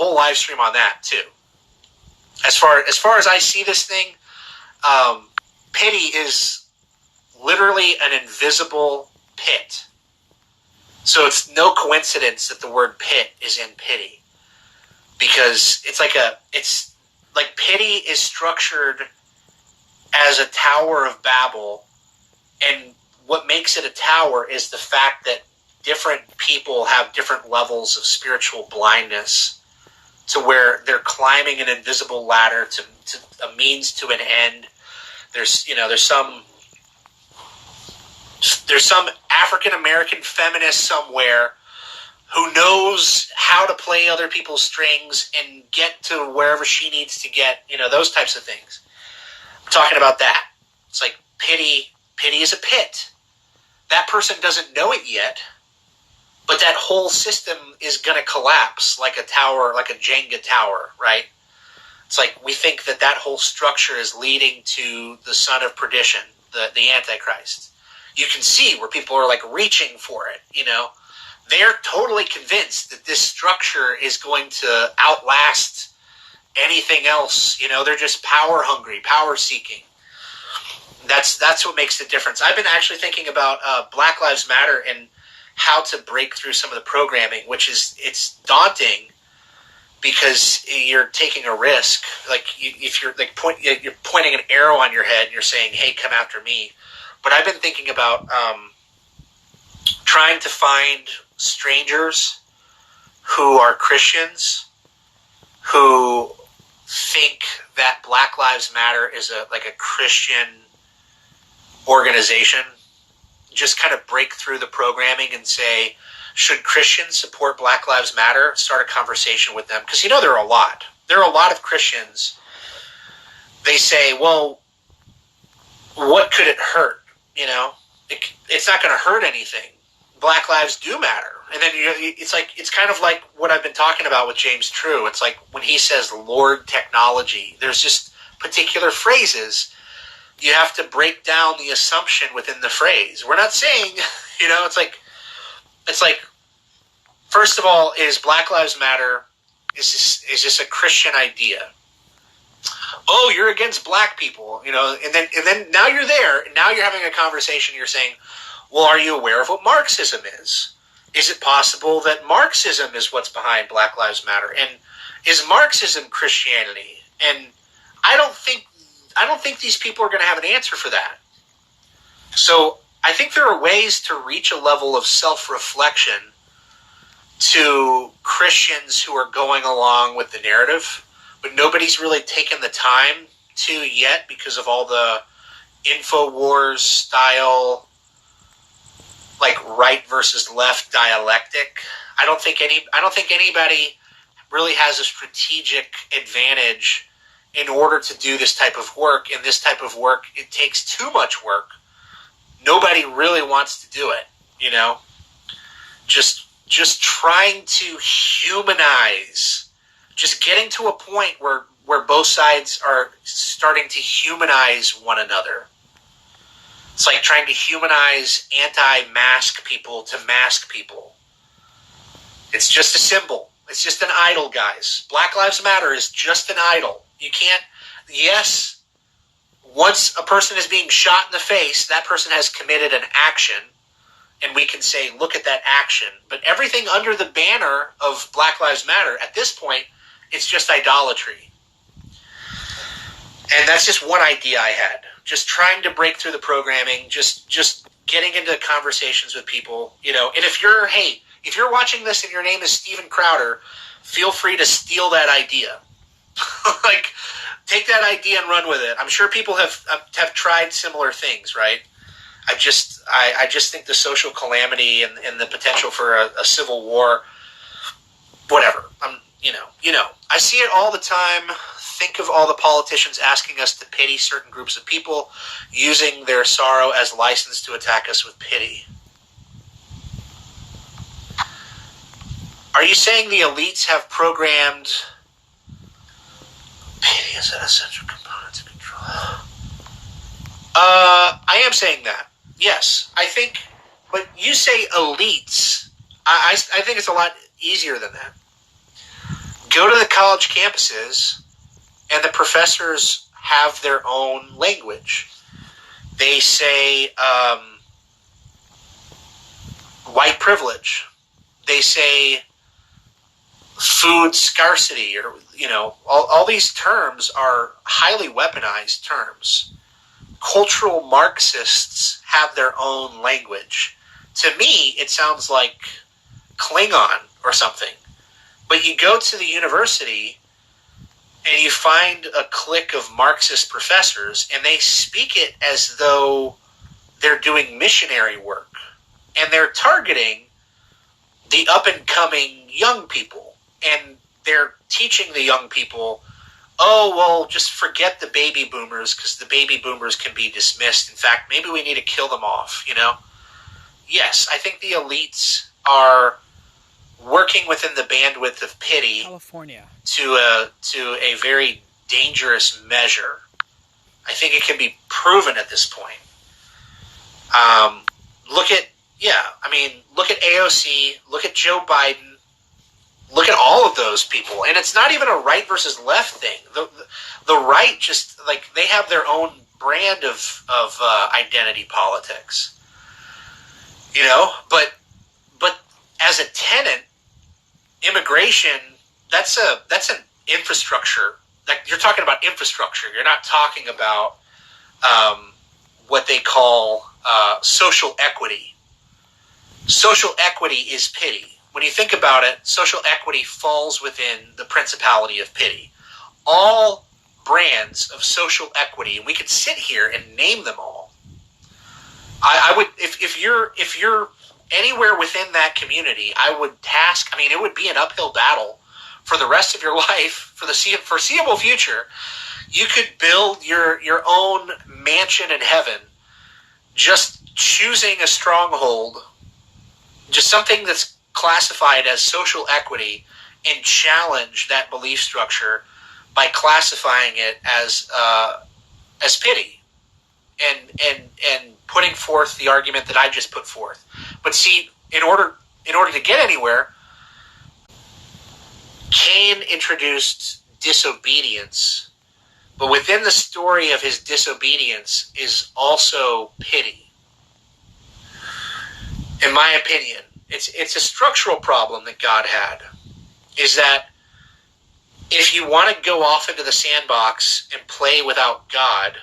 whole live stream on that too. As far as I see this thing, pity is literally an invisible pit. So it's no coincidence that the word pit is in pity, because it's like pity is structured as a Tower of Babel, and what makes it a tower is the fact that different people have different levels of spiritual blindness, to where they're climbing an invisible ladder to a means to an end. There's some African American feminist somewhere who knows how to play other people's strings and get to wherever she needs to get, those types of things. I'm talking about that. It's like pity is a pit. That person doesn't know it yet, but that whole system is going to collapse like a tower, like a Jenga tower, right? It's like we think that whole structure is leading to the son of perdition, the Antichrist. You can see where people are like reaching for it, They're totally convinced that this structure is going to outlast anything else. They're just power hungry, power seeking. That's what makes the difference. I've been actually thinking about Black Lives Matter and how to break through some of the programming, it's daunting because you're taking a risk. Like if you're you're pointing an arrow on your head and you're saying, "Hey, come after me." But I've been thinking about trying to find strangers who are Christians who think that Black Lives Matter is a Christian organization. Just kind of break through the programming and say, should Christians support Black Lives Matter? Start a conversation with them. Because there are a lot. There are a lot of Christians. They say, well, what could it hurt? It's not going to hurt anything. Black lives do matter. And then it's kind of like what I've been talking about with James True. It's like when he says Lord technology, there's just particular phrases. You have to break down the assumption within the phrase. We're not saying, it's like, first of all, is Black Lives Matter, is this a Christian idea? Oh, you're against black people, and then now you're there, and now you're having a conversation. You're saying, well, are you aware of what Marxism is? Is it possible that Marxism is what's behind Black Lives Matter? And is Marxism Christianity? And I don't think these people are going to have an answer for that. So I think there are ways to reach a level of self-reflection to Christians who are going along with the narrative, but nobody's really taken the time to yet because of all the InfoWars style, like right versus left dialectic. I don't think anybody really has a strategic advantage in order to do this type of work. And this type of work, it takes too much work. Nobody really wants to do it, Just trying to humanize, just getting to a point where both sides are starting to humanize one another. It's like trying to humanize anti-mask people to mask people. It's just a symbol. It's just an idol, guys. Black Lives Matter is just an idol. You can't, yes, once a person is being shot in the face, that person has committed an action, and we can say, look at that action. But everything under the banner of Black Lives Matter, at this point, it's just idolatry. And that's just one idea I had. Just trying to break through the programming, just getting into conversations with people, And if you're watching this and your name is Steven Crowder, feel free to steal that idea. Like, take that idea and run with it. I'm sure people have tried similar things, right? I just think the social calamity and the potential for a civil war, whatever. I see it all the time. Think of all the politicians asking us to pity certain groups of people, using their sorrow as license to attack us with pity. Are you saying the elites have programmed pity as an essential component to control? I am saying that. Yes, I think, but you say elites. I think it's a lot easier than that. Go to the college campuses, and the professors have their own language. They say white privilege. They say food scarcity, or all these terms are highly weaponized terms. Cultural Marxists have their own language. To me, it sounds like Klingon or something. But you go to the university and you find a clique of Marxist professors, and they speak it as though they're doing missionary work. And they're targeting the up-and-coming young people. And they're teaching the young people, oh, well, just forget the baby boomers because the baby boomers can be dismissed. In fact, maybe we need to kill them off, Yes, I think the elites are working within the bandwidth of pity California to a very dangerous measure. I think it can be proven at this point. Look at AOC, look at Joe Biden, look at all of those people. And it's not even a right versus left thing. The right just, they have their own brand of identity politics. But as a tenant, immigration, that's an infrastructure. You're talking about infrastructure. You're not talking about what they call social equity. Social equity is pity. When you think about it, social equity falls within the principality of pity. All brands of social equity, and we could sit here and name them all. I would, if you're anywhere within that community, I would task. It would be an uphill battle for the rest of your life, for the foreseeable future. You could build your own mansion in heaven, just choosing a stronghold, just something that's classified as social equity, and challenge that belief structure by classifying it as pity, and putting forth the argument that I just put forth. But see, in order to get anywhere, Cain introduced disobedience, but within the story of his disobedience is also pity. In my opinion, it's a structural problem that God had, is that if you want to go off into the sandbox and play without God,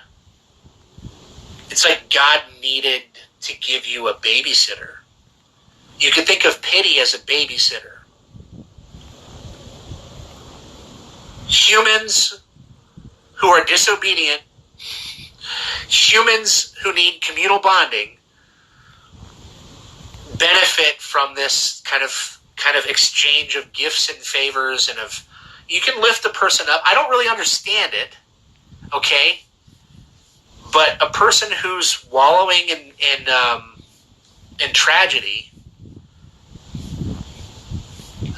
it's like God needed to give you a babysitter. You could think of pity as a babysitter. Humans who are disobedient, humans who need communal bonding, benefit from this kind of exchange of gifts and favors, and you can lift a person up. I don't really understand it, okay? But a person who's wallowing in tragedy,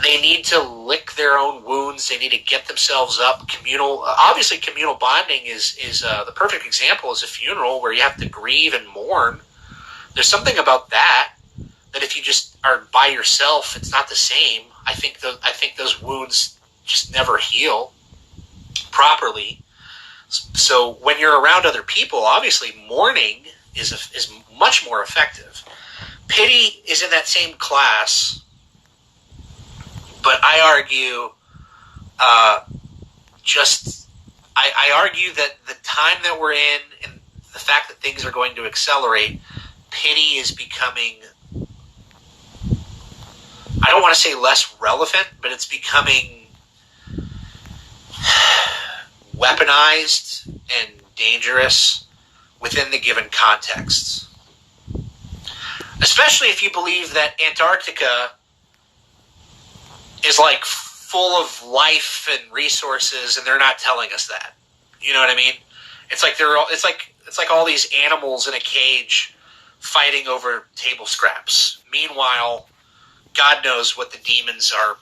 they need to lick their own wounds. They need to get themselves up. Obviously, communal bonding is the perfect example. Is a funeral where you have to grieve and mourn. There's something about that if you just are by yourself, it's not the same. I think those wounds just never heal properly. So when you're around other people, obviously mourning is much more effective. Pity is in that same class, but I argue, I argue that the time that we're in and the fact that things are going to accelerate, pity is becoming, I don't want to say less relevant, but it's becoming weaponized and dangerous within the given contexts. Especially if you believe that Antarctica is like full of life and resources, and they're not telling us that. You know what I mean? It's like all these animals in a cage fighting over table scraps. Meanwhile, God knows what the demons are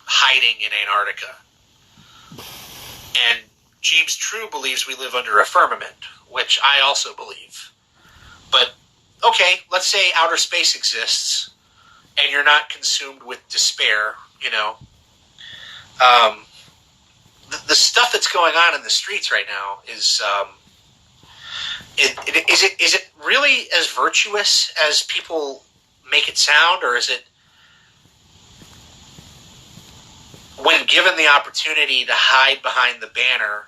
hiding in Antarctica. And Jeeves True believes we live under a firmament, which I also believe. But, okay, let's say outer space exists, and you're not consumed with despair, you know. the stuff that's going on in the streets right now is is it really as virtuous as people make it sound, or is it, when given the opportunity to hide behind the banner,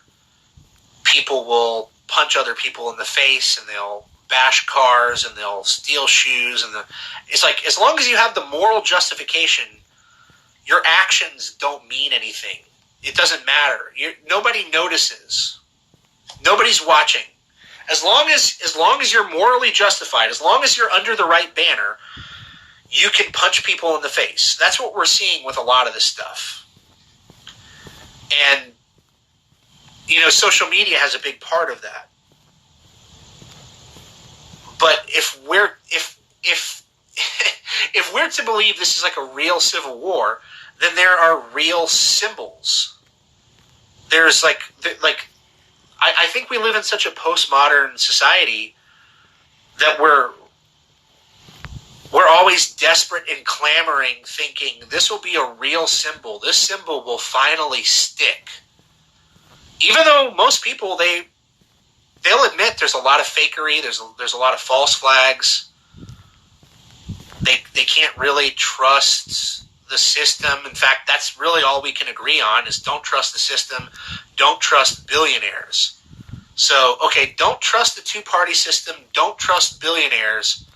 people will punch other people in the face and they'll bash cars and they'll steal shoes, and it's like, as long as you have the moral justification, your actions don't mean anything. It doesn't matter. Nobody notices. Nobody's watching. As long as you're morally justified, as long as you're under the right banner, you can punch people in the face. That's what we're seeing with a lot of this stuff. And social media has a big part of that. But if we're if we're to believe this is like a real civil war, then there are real symbols. There's I think we live in such a postmodern society that we're always desperate and clamoring, thinking this will be a real symbol. This symbol will finally stick. Even though most people, they'll admit there's a lot of fakery, there's a lot of false flags. They can't really trust the system. In fact, that's really all we can agree on is don't trust the system, don't trust billionaires. So, okay, don't trust the two-party system, don't trust billionaires.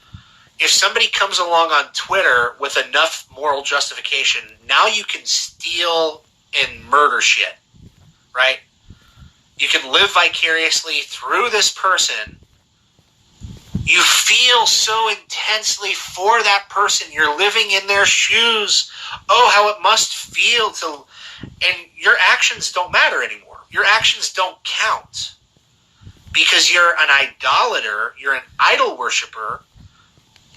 If somebody comes along on Twitter with enough moral justification, now you can steal and murder shit, right? You can live vicariously through this person. You feel so intensely for that person. You're living in their shoes. Oh, how it must feel to... And your actions don't matter anymore. Your actions don't count. Because you're an idolater, you're an idol worshiper,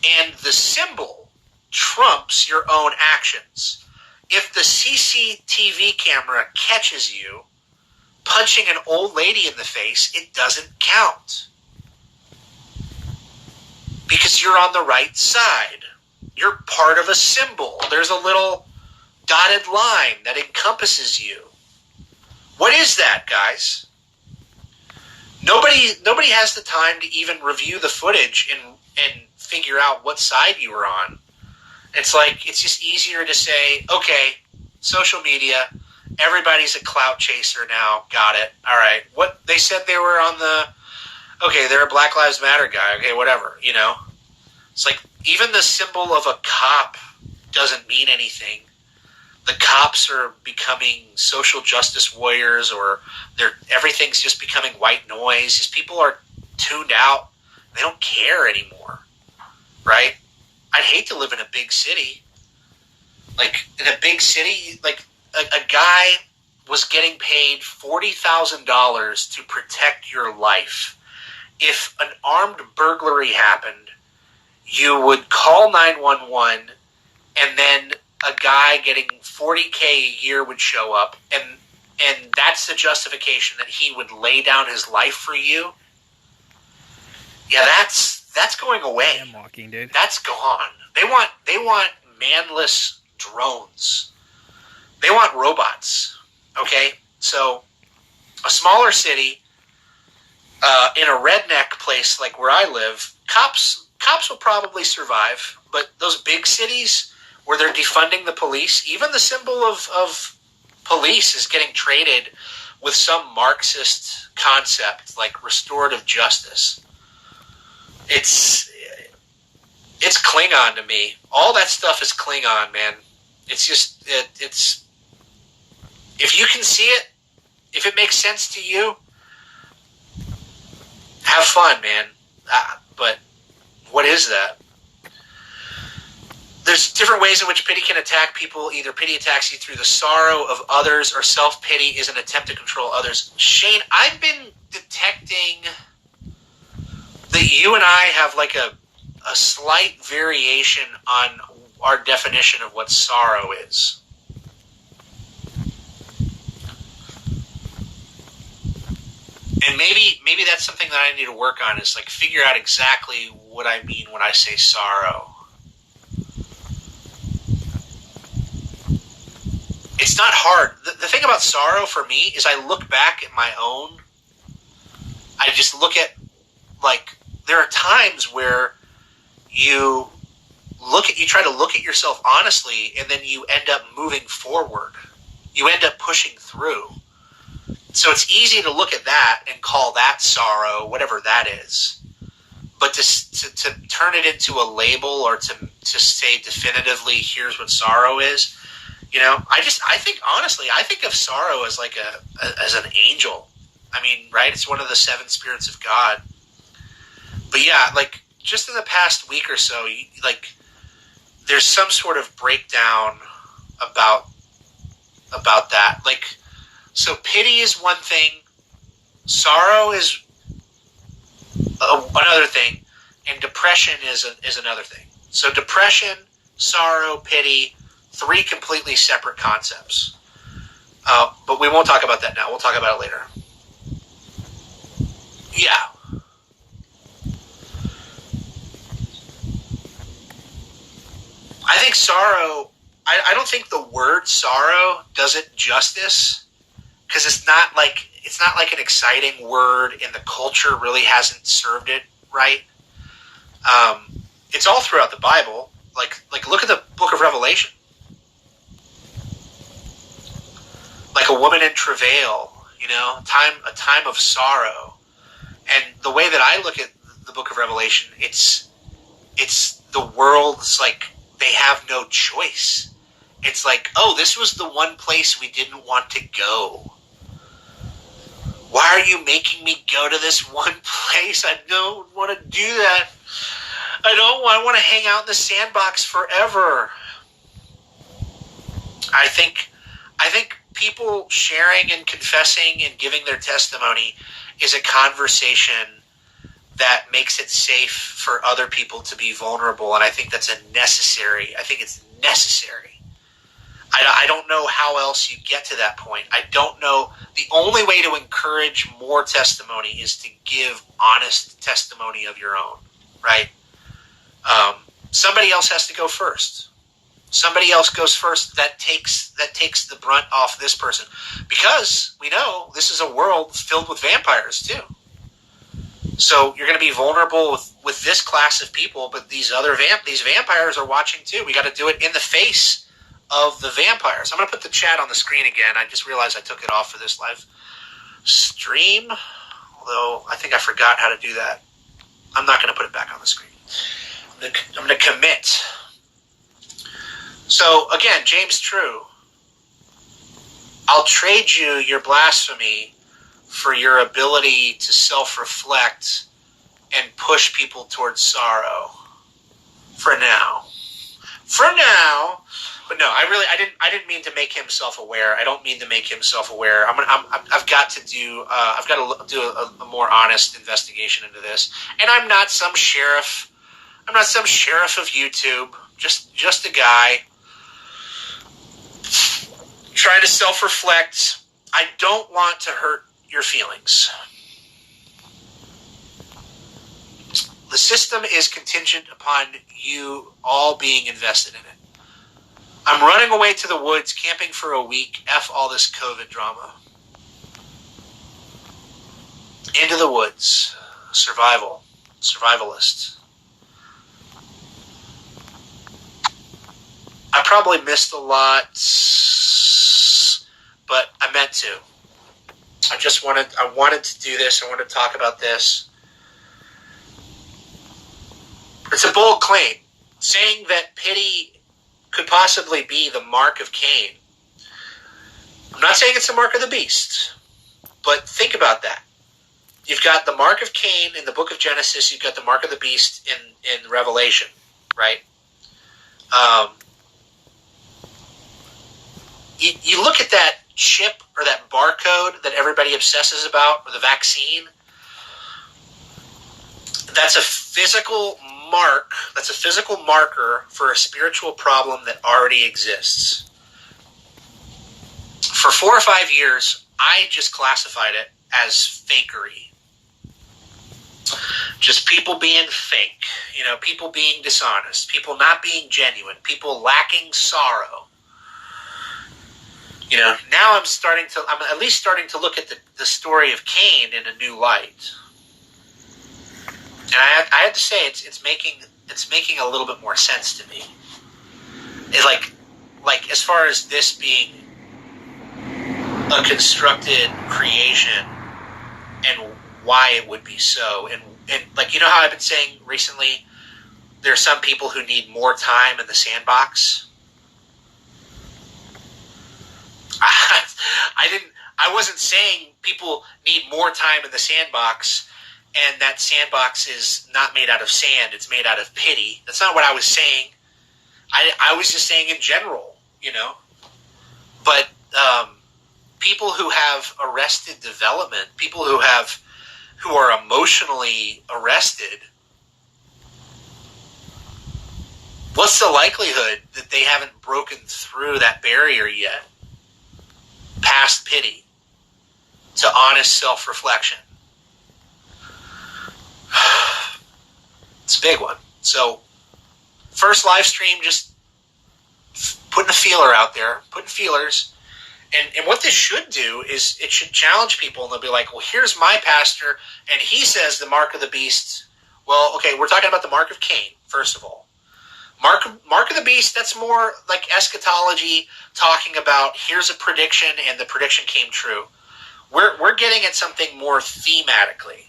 and the symbol trumps your own actions. If the CCTV camera catches you punching an old lady in the face, it doesn't count. Because you're on the right side. You're part of a symbol. There's a little dotted line that encompasses you. What is that, guys? Nobody has the time to even review the footage and figure out what side you were on. It's just easier to say, okay, social media, everybody's a clout chaser now. Got it. All right. What they said they were on okay, they're a Black Lives Matter guy. Okay, whatever, It's like even the symbol of a cop doesn't mean anything. The cops are becoming social justice warriors, or everything's just becoming white noise. These people are tuned out. They don't care anymore, right? I'd hate to live in a big city. Like, in a big city, like, a guy was getting paid $40,000 to protect your life. If an armed burglary happened, you would call 911, and then a guy getting $40K a year would show up, and that's the justification that he would lay down his life for you. Yeah, that's going away. I'm walking, dude. That's gone. They want manless drones. They want robots. Okay, so a smaller city, in a redneck place like where I live, cops will probably survive. But those big cities where they're defunding the police, even the symbol of police is getting traded with some Marxist concept like restorative justice. It's Klingon to me. All that stuff is Klingon, man. It's just it's if you can see it, if it makes sense to you, have fun, man. But what is that? There's different ways in which pity can attack people. Either pity attacks you through the sorrow of others, or self-pity is an attempt to control others. Shane, I've been detecting that you and I have like a slight variation on our definition of what sorrow is. And maybe that's something that I need to work on, is like figure out exactly what I mean when I say sorrow. it's not hard. The thing about sorrow for me is I look back at my own. I just look at, like, there are times where you try to look at yourself honestly, and then you end up moving forward. You end up pushing through. So it's easy to look at that and call that sorrow, whatever that is. But to turn it into a label, or to say definitively, here's what sorrow is, I think of sorrow as like as an angel. I mean, right? It's one of the 7 spirits of God. But yeah, like, just in the past week or so, there's some sort of breakdown about that. Like, so pity is one thing, sorrow is another thing, and depression is another thing. So depression, sorrow, pity, 3 completely separate concepts. But we won't talk about that now. We'll talk about it later. Yeah. I think sorrow, I don't think the word sorrow does it justice, because it's not like an exciting word, and the culture really hasn't served it right. It's all throughout the Bible. Like look at the book of Revelation. Like a woman in travail, a time of sorrow. And the way that I look at the book of Revelation, it's the world's like, they have no choice. It's like, oh, this was the one place we didn't want to go. Why are you making me go to this one place? I don't want to do that. I want to hang out in the sandbox forever. I think people sharing and confessing and giving their testimony is a conversation that makes it safe for other people to be vulnerable, and I think that's necessary. I think it's necessary. I don't know how else you get to that point. I don't know. The only way to encourage more testimony is to give honest testimony of your own, right? Somebody else has to go first. Somebody else goes first. That takes the brunt off this person, because we know this is a world filled with vampires too. So you're going to be vulnerable with this class of people, but these vampires are watching too. We got to do it in the face of the vampires. I'm going to put the chat on the screen again. I just realized I took it off for this live stream, although I think I forgot how to do that. I'm not going to put it back on the screen. I'm going to commit. So again, James True, I'll trade you your blasphemy for your ability to self-reflect and push people towards sorrow. For now. But no, I didn't mean to make him self-aware. I don't mean to make him self-aware. I've got to do a more honest investigation into this. And I'm not some sheriff. I'm not some sheriff of YouTube. Just a guy trying to self-reflect. I don't want to hurt your feelings. The system is contingent upon you all being invested in it. I'm running away to the woods, camping for a week. F all this COVID drama. Into the woods. Survivalist. I probably missed a lot, but I meant to. I wanted to do this. I wanted to talk about this. It's a bold claim. Saying that pity could possibly be the mark of Cain. I'm not saying it's the mark of the beast, but think about that. You've got the mark of Cain in the book of Genesis. You've got the mark of the beast in Revelation, right? You look at that chip or that barcode that everybody obsesses about, or the vaccine. That's a physical mark. That's a physical marker for a spiritual problem that already exists. For 4 or 5 years, I just classified it as fakery. Just people being fake, people being dishonest, people not being genuine, people lacking sorrow. Now I'm at least starting to look at the story of Cain in a new light. And I have to say, it's making a little bit more sense to me. It's like as far as this being a constructed creation and why it would be so, and like how I've been saying recently, there are some people who need more time in the sandbox. I wasn't saying people need more time in the sandbox and that sandbox is not made out of sand, it's made out of pity. That's not what I was saying. I was just saying in general, But people who have arrested development, people who are emotionally arrested, what's the likelihood that they haven't broken through that barrier yet? Past pity to honest self-reflection. It's a big one. So, first live stream, just putting a feeler out there, putting feelers. And what this should do is it should challenge people, and they'll be like, well, here's my pastor, and he says the mark of the beast. Well, okay, we're talking about the mark of Cain, first of all. Mark of the beast, that's more like eschatology, talking about here's a prediction and the prediction came true. We're getting at something more thematically.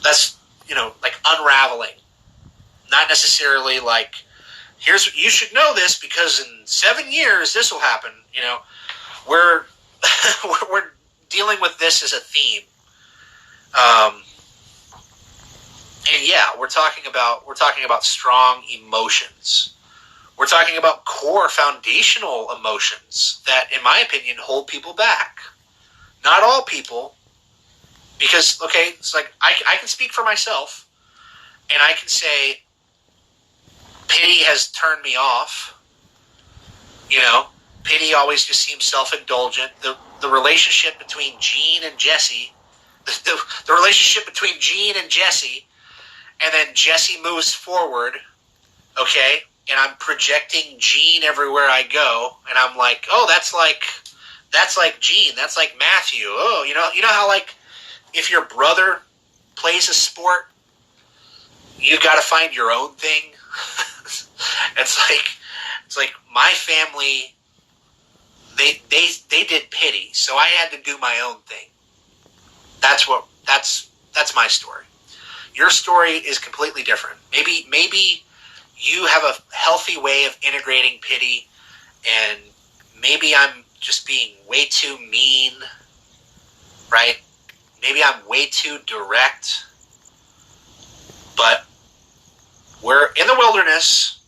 That's, like unraveling. Not necessarily like, you should know this because in 7 years this will happen. We're we're dealing with this as a theme. And yeah, we're talking about strong emotions. We're talking about core foundational emotions that, in my opinion, hold people back. Not all people, because, okay, it's like I can speak for myself, and I can say pity has turned me off. Pity always just seems self-indulgent. The relationship between Gene and Jesse, the relationship between Gene and Jesse, and then Jesse moves forward, okay, and I'm projecting Gene everywhere I go, and I'm like, oh, that's like Gene, that's like Matthew. Oh, you know how like if your brother plays a sport, you've got to find your own thing. It's like my family. They did pity, so I had to do my own thing. That's my story. Your story is completely different. Maybe you have a healthy way of integrating pity, and maybe I'm just being way too mean, right? Maybe I'm way too direct. But we're in the wilderness,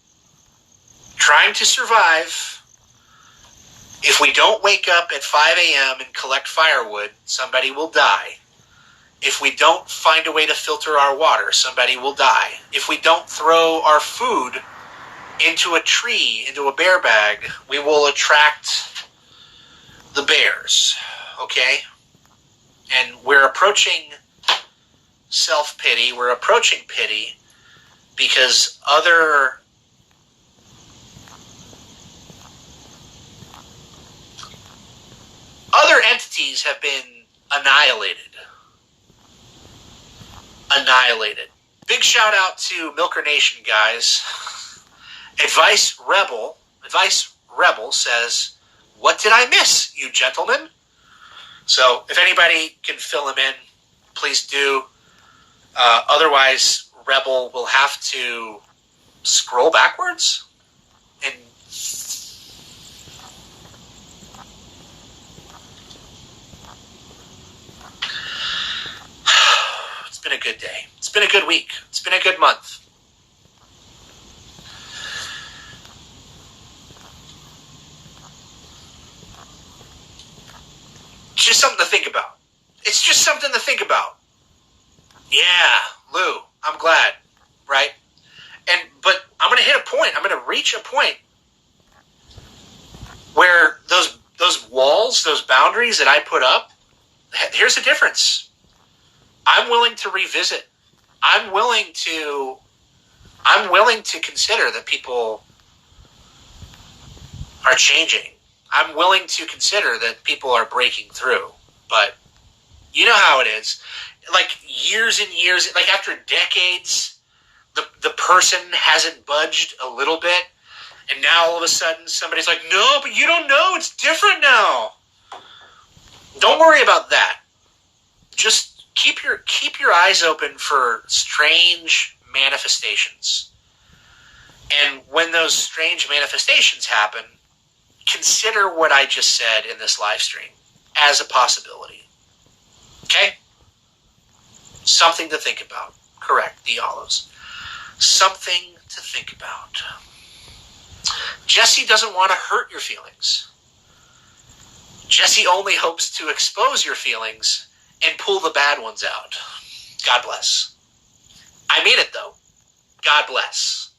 trying to survive. If we don't wake up at 5 a.m. and collect firewood, somebody will die. If we don't find a way to filter our water, somebody will die. If we don't throw our food into a tree, into a bear bag, we will attract the bears, okay? And we're approaching self-pity, we're approaching pity because other entities have been annihilated. Big shout out to Milker Nation, guys. Advice Rebel says, what did I miss, you gentlemen? So if anybody can fill him in, please do. Otherwise, Rebel will have to scroll backwards and it's been a good day. It's been a good week. It's been a good month. It's just something to think about. It's just something to think about. Yeah, Lou, I'm glad, right? But I'm going to hit a point. I'm going to reach a point where those walls, those boundaries that I put up, here's the difference. I'm willing to revisit. I'm willing to consider that people are changing. I'm willing to consider that people are breaking through, but you know how it is. Like years and years, like after decades, the person hasn't budged a little bit, and now all of a sudden somebody's like, no, but you don't know, it's different now. Don't worry about that. Just keep your eyes open for strange manifestations. And when those strange manifestations happen, consider what I just said in this live stream as a possibility. Okay? Something to think about. Correct, the olives. Something to think about. Jesse doesn't want to hurt your feelings. Jesse only hopes to expose your feelings and pull the bad ones out. God bless. I mean it, though. God bless.